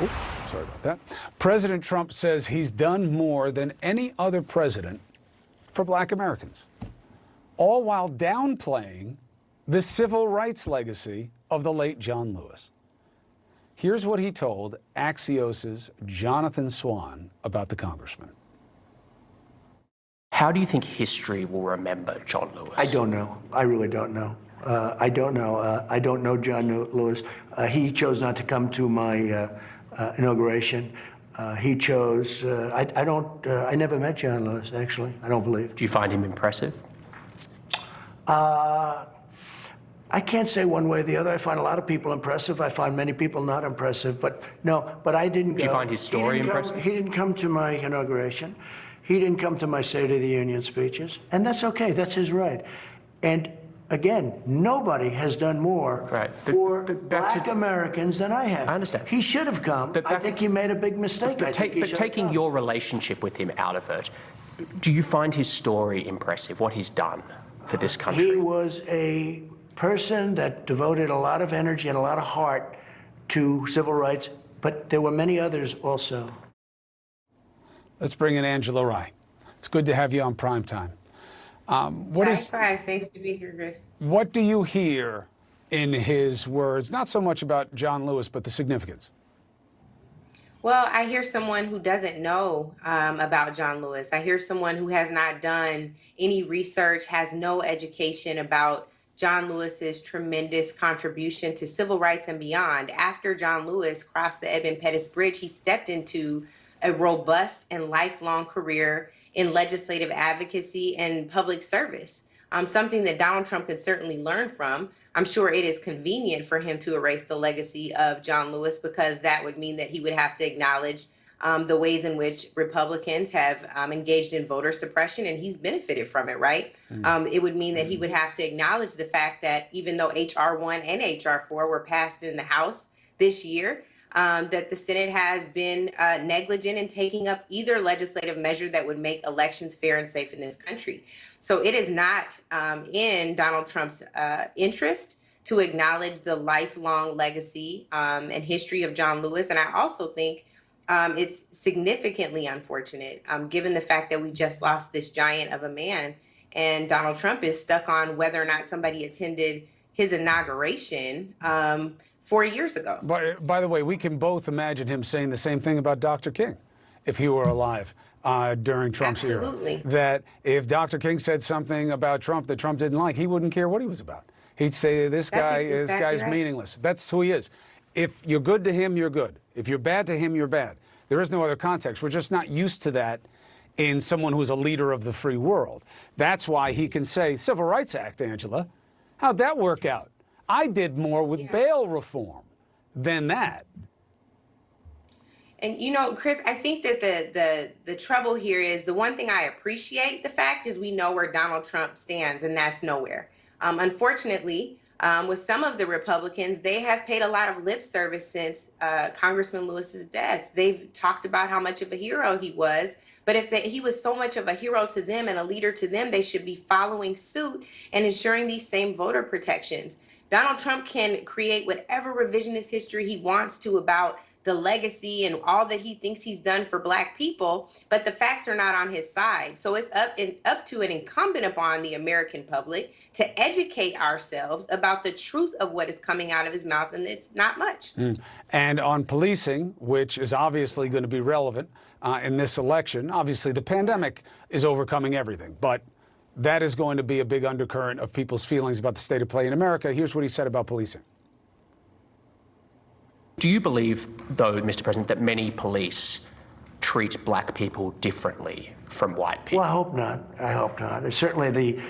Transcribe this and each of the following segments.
Oh, sorry about that. President Trump says he's done more than any other president for Black Americans, all while downplaying the civil rights legacy of the late John Lewis. Here's what he told Axios's Jonathan Swan about the congressman. How do you think history will remember John Lewis? I don't know. I really don't know. I don't know. I don't know John Lewis. He chose not to come to my inauguration. He chose. I never met John Lewis, actually. I don't believe. Do you find him impressive? I can't say one way or the other. I find a lot of people impressive. I find many people not impressive. But no. But I didn't go. Do you find his story impressive? He didn't come to my inauguration. He didn't come to my State of the Union speeches, and that's okay. That's his right. And again, nobody has done more for Black Americans than I have. I understand. He should have come. But I think he made a big mistake. But taking your relationship with him out of it, do you find his story impressive, what he's done for this country? He was a person that devoted a lot of energy and a lot of heart to civil rights, but there were many others also. Let's bring in Angela Rye. It's good to have you on Primetime. Likewise, thanks to be here, Chris. What do you hear in his words, not so much about John Lewis, but the significance? Well, I hear someone who doesn't know about John Lewis. I hear someone who has not done any research, has no education about John Lewis's tremendous contribution to civil rights and beyond. After John Lewis crossed the Edmund Pettus Bridge, he stepped into a robust and lifelong career in legislative advocacy and public service, something that Donald Trump can certainly learn from. I'm sure it is convenient for him to erase the legacy of John Lewis because that would mean that he would have to acknowledge the ways in which Republicans have engaged in voter suppression, and he's benefited from it, right? It would mean that he would have to acknowledge the fact that even though H.R. 1 and H.R. 4 were passed in the House this year, that the Senate has been negligent in taking up either legislative measure that would make elections fair and safe in this country. So it is not in Donald Trump's interest to acknowledge the lifelong legacy and history of John Lewis. And I also think it's significantly unfortunate, given the fact that we just lost this giant of a man, and Donald Trump is stuck on whether or not somebody attended his inauguration 4 years ago. By the way, we can both imagine him saying the same thing about Dr. King if he were alive during Trump's era. That if Dr. King said something about Trump that Trump didn't like, he wouldn't care what he was about. He'd say, this guy's meaningless. That's who he is. If you're good to him, you're good. If you're bad to him, you're bad. There is no other context. We're just not used to that in someone who's a leader of the free world. That's why he can say, Civil Rights Act, Angela, how'd that work out? I did more with bail reform than that. And, you know, Chris, I think that the trouble here is the one thing I appreciate the fact is we know where Donald Trump stands, and that's nowhere. Unfortunately, with some of the Republicans, they have paid a lot of lip service since Congressman Lewis's death. They've talked about how much of a hero he was, but if he was so much of a hero to them and a leader to them, they should be following suit and ensuring these same voter protections. Donald Trump can create whatever revisionist history he wants to about the legacy and all that he thinks he's done for Black people, but the facts are not on his side. So it's up to an incumbent upon the American public to educate ourselves about the truth of what is coming out of his mouth, and it's not much. And on policing, which is obviously going to be relevant in this election, obviously the pandemic is overcoming everything, but that is going to be a big undercurrent of people's feelings about the state of play in America. Here's what he said about policing. Do you believe, though, Mr. President, that many police treat Black people differently from white people? Well, I hope not. I hope not. Certainly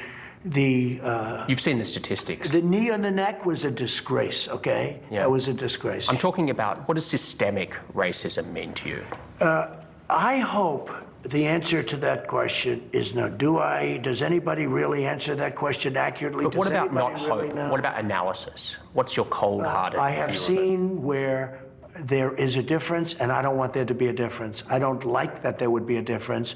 You've seen the statistics. The knee on the neck was a disgrace, okay? Yeah. That was a disgrace. I'm talking about, what does systemic racism mean to you? I hope the answer to that question is no. Does anybody really answer that question accurately? But what about not hope? What about analysis? What's your cold-hearted I have seen where there is a difference, and I don't want there to be a difference. I don't like that there would be a difference.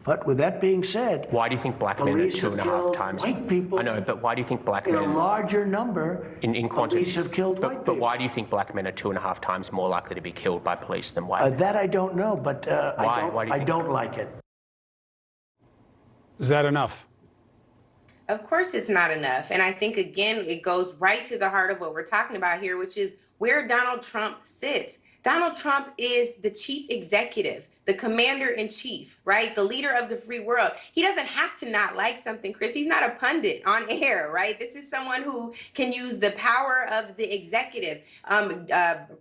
But with that being said, why do you think black men are police two have and a half killed times? white people. I know, but why do you think black In men a larger number, in quantity police have killed white people. But why do you think black men are 2.5 times more likely to be killed by police than white men? That I don't know, but Why? Why do you I think don't like it. Is that enough? Of course it's not enough. And I think, again, it goes right to the heart of what we're talking about here, which is where Donald Trump sits. Donald Trump is the chief executive, the commander in chief, right? The leader of the free world. He doesn't have to not like something, Chris. He's not a pundit on air, right? This is someone who can use the power of the executive.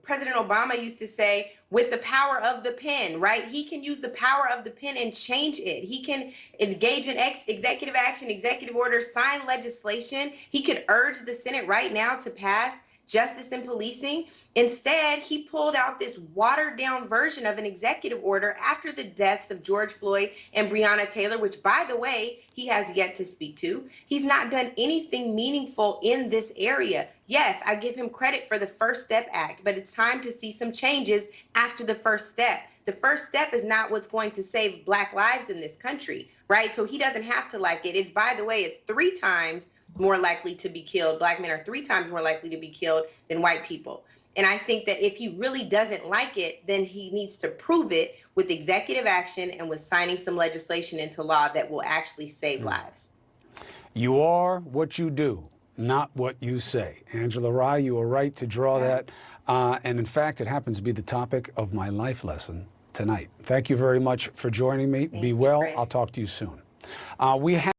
President Obama used to say, with the power of the pen, right? He can use the power of the pen and change it. He can engage in executive action, executive orders, sign legislation. He could urge the Senate right now to pass justice in policing. Instead, he pulled out this watered down version of an executive order after the deaths of George Floyd and Breonna Taylor, which, by the way, he has yet to speak to. He's not done anything meaningful in this area. Yes, I give him credit for the First Step Act, but it's time to see some changes after the first step. The first step is not what's going to save Black lives in this country, right? So he doesn't have to like it. It's, by the way, it's 3 times more likely to be killed. Black men are 3 times more likely to be killed than white people. And I think that if he really doesn't like it, then he needs to prove it with executive action and with signing some legislation into law that will actually save lives. You are what you do, not what you say. Angela Rye, you are right to draw that. And in fact, it happens to be the topic of my life lesson tonight. Thank you very much for joining me. Be well. I'll talk to you soon. We have